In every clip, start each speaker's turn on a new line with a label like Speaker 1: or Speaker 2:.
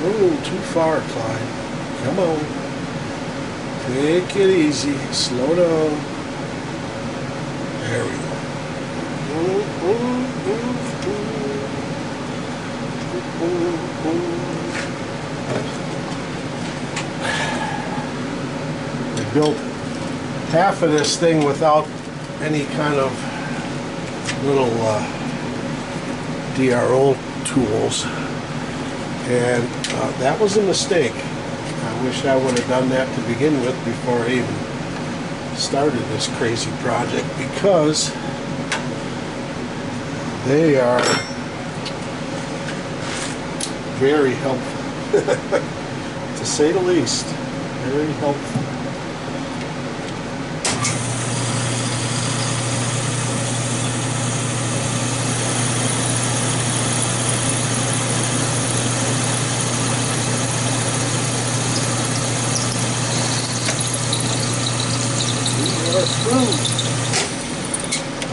Speaker 1: Oh, too far, Clyde. Come on. Take it easy. Slow down. There we go. I built half of this thing without any kind of little DRO tools, and that was a mistake. I wish I would have done that to begin with before I even started this crazy project, because they are very helpful, to say the least. Very helpful.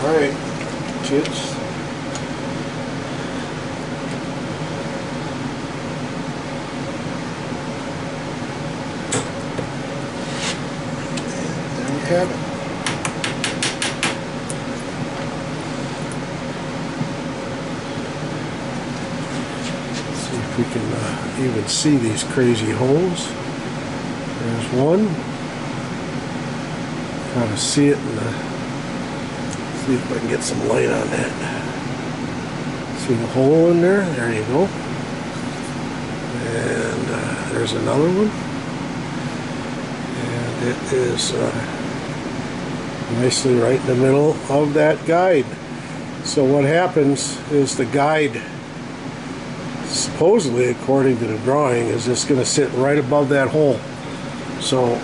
Speaker 1: All right, kids. There you have it. Let's see if we can even see these crazy holes. There's one. Kind of see it in the. See if I can get some light on that. See the hole in there? There you go. And there's another one. And it is nicely right in the middle of that guide. So what happens is the guide, supposedly according to the drawing, is just going to sit right above that hole. So